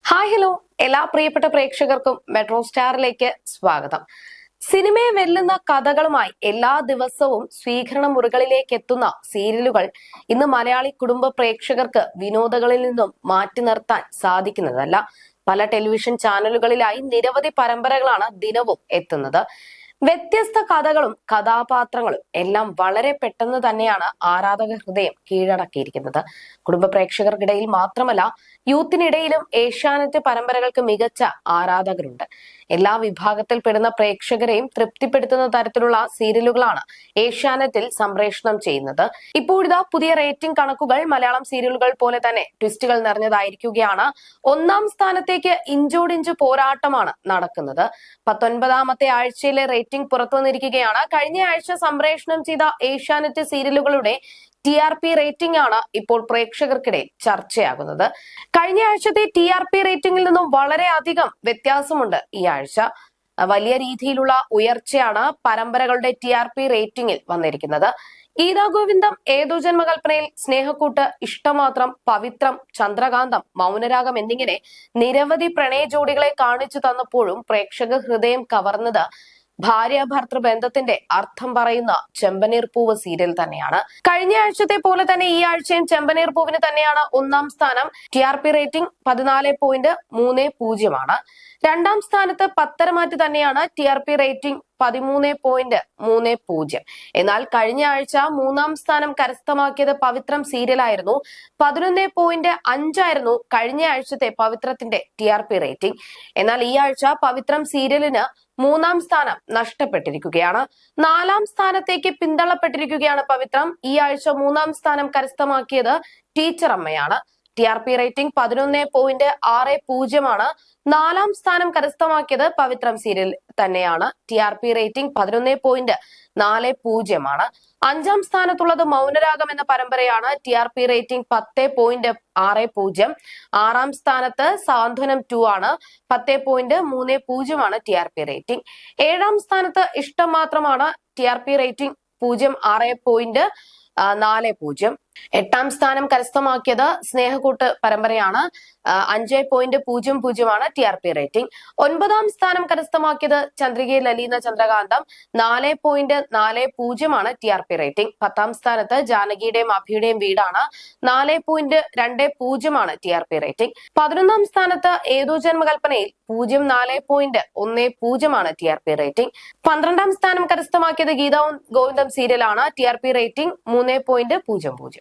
Hi hello, എല്ലാ പ്രിയപ്പെട്ട പ്രേക്ഷകർക്കും മെട്രോ സ്റ്റാറിലേക്ക് സ്വാഗതം. സിനിമയെ വെല്ലുന്ന കഥകളുമായി എല്ലാ ദിവസവും സ്വീകരണ മുറികളിലേക്ക് എത്തുന്ന സീരിയലുകൾ ഇന്ന് മലയാളി കുടുംബ പ്രേക്ഷകർക്ക് വിനോദങ്ങളിൽ നിന്നും മാറ്റി നിർത്താൻ സാധിക്കുന്നതല്ല. പല ടെലിവിഷൻ ചാനലുകളിലായി നിരവധി പരമ്പരകളാണ് ദിനവും എത്തുന്നത്. വ്യത്യസ്ത കഥകളും കഥാപാത്രങ്ങളും എല്ലാം വളരെ പെട്ടെന്ന് തന്നെയാണ് ആരാധക ഹൃദയം കീഴടക്കിയിരിക്കുന്നത്. കുടുംബ പ്രേക്ഷകർക്കിടയിൽ മാത്രമല്ല, യൂത്തിനിടയിലും ഏഷ്യാനെറ്റ് പരമ്പരകൾക്ക് മികച്ച ആരാധകരുണ്ട്. എല്ലാ വിഭാഗത്തിൽപ്പെടുന്ന പ്രേക്ഷകരെയും തൃപ്തിപ്പെടുത്തുന്ന തരത്തിലുള്ള സീരിയലുകളാണ് ഏഷ്യാനെറ്റിൽ സംപ്രേഷണം ചെയ്യുന്നത്. ഇപ്പോഴിതാ പുതിയ റേറ്റിംഗ് കണക്കുകൾ മലയാളം സീരിയലുകൾ പോലെ തന്നെ ട്വിസ്റ്റുകൾ നിറഞ്ഞതായിരിക്കുകയാണ്. ഒന്നാം സ്ഥാനത്തേക്ക് ഇഞ്ചോടിഞ്ച് പോരാട്ടമാണ് നടക്കുന്നത്. 19ാമത്തെ ആഴ്ചയിലെ റേറ്റിംഗ് പുറത്തു വന്നിരിക്കുകയാണ്. കഴിഞ്ഞ ആഴ്ച സംപ്രേഷണം ചെയ്ത ഏഷ്യാനെറ്റ് സീരിയലുകളുടെ TRP റേറ്റിംഗ് ആണ് ഇപ്പോൾ പ്രേക്ഷകർക്കിടയിൽ ചർച്ചയാകുന്നത്. കഴിഞ്ഞ ആഴ്ചത്തെ TRP റേറ്റിംഗിൽ നിന്നും വളരെയധികം വ്യത്യാസമുണ്ട് ഈ ആഴ്ച. വലിയ രീതിയിലുള്ള ഉയർച്ചയാണ് പരമ്പരകളുടെ TRP റേറ്റിംഗിൽ വന്നിരിക്കുന്നത്. ഗീതാ ഗോവിന്ദം, ഏതോ ജന്മകൽപ്പനയിൽ, സ്നേഹക്കൂട്ട്, ഇഷ്ടമാത്രം, പവിത്രം, ചന്ദ്രകാന്തം, മൗനരാഗം എന്നിങ്ങനെ നിരവധി പ്രണയ ജോഡികളെ കാണിച്ചു തന്നപ്പോഴും പ്രേക്ഷക ഹൃദയം കവർന്നത് ഭാര്യ ഭർത്തൃ ബന്ധത്തിന്റെ അർത്ഥം പറയുന്ന ചെമ്പനീർ പൂവ് സീരിയൽ തന്നെയാണ്. കഴിഞ്ഞ ആഴ്ചത്തെ പോലെ തന്നെ ഈ ആഴ്ചയും ചെമ്പനീർ പൂവിന് തന്നെയാണ് ഒന്നാം സ്ഥാനം. TRP റേറ്റിംഗ് 14.30 ആണ്. രണ്ടാം സ്ഥാനത്ത് പത്തരമാറ്റ് തന്നെയാണ്. TRP rating 13.30. എന്നാൽ കഴിഞ്ഞ ആഴ്ച മൂന്നാം സ്ഥാനം കരസ്ഥമാക്കിയത് പവിത്രം സീരിയലായിരുന്നു. 11.5 ആയിരുന്നു കഴിഞ്ഞ ആഴ്ചത്തെ പവിത്രത്തിന്റെ TRP റേറ്റിംഗ്. എന്നാൽ ഈ ആഴ്ച പവിത്രം സീരിയലിന് മൂന്നാം സ്ഥാനം നഷ്ടപ്പെട്ടിരിക്കുകയാണ്. 4ാം സ്ഥാനത്തേക്ക് പിന്തള്ളപ്പെട്ടിരിക്കുകയാണ് പവിത്രം. ഈ ആഴ്ച മൂന്നാം സ്ഥാനം കരസ്ഥമാക്കിയത് ടീച്ചർ അമ്മയാണ്. TRP റേറ്റിംഗ് 11.60 ആണ്. 4ാം സ്ഥാനം കരസ്ഥമാക്കിയത് പവിത്രം സീരിയൽ തന്നെയാണ്. TRP റേറ്റിംഗ് 11.40 ആണ്. 5ാം സ്ഥാനത്തുള്ളത് മൗനരാഗം എന്ന പരമ്പരയാണ്. TRP rating 10.60. 6ാം സ്ഥാനത്ത് സാന്ത്വനം 2 ആണ്. 10.30 ആണ് TRP റേറ്റിംഗ്. 7ാം സ്ഥാനത്ത് ഇഷ്ടം മാത്രമാണ്. TRP rating 6.40. 8ാം സ്ഥാനം കരസ്ഥമാക്കിയത് സ്നേഹക്കൂട്ട് പരമ്പരയാണ്. 5.00 ആണ് TRP റേറ്റിംഗ്. 9ാം സ്ഥാനം കരസ്ഥമാക്കിയത് ചന്ദ്രികയിൽ ലലീന ചന്ദ്രകാന്തം. 4.40 ആണ് TRP റേറ്റിംഗ്. 10ാം സ്ഥാനത്ത് ജാനകിയുടെയും അഭിയുടെയും വീടാണ്. 4.20 ആണ് TRP റേറ്റിംഗ്. 11ാം സ്ഥാനത്ത് ഏതോ ജന്മകൽപ്പനയിൽ 4.10 ആണ് TRP റേറ്റിംഗ്. 12ാം സ്ഥാനം കരസ്ഥമാക്കിയത് ഗീതാ ഗോവിന്ദം സീരിയലാണ്. TRP rating 3.00.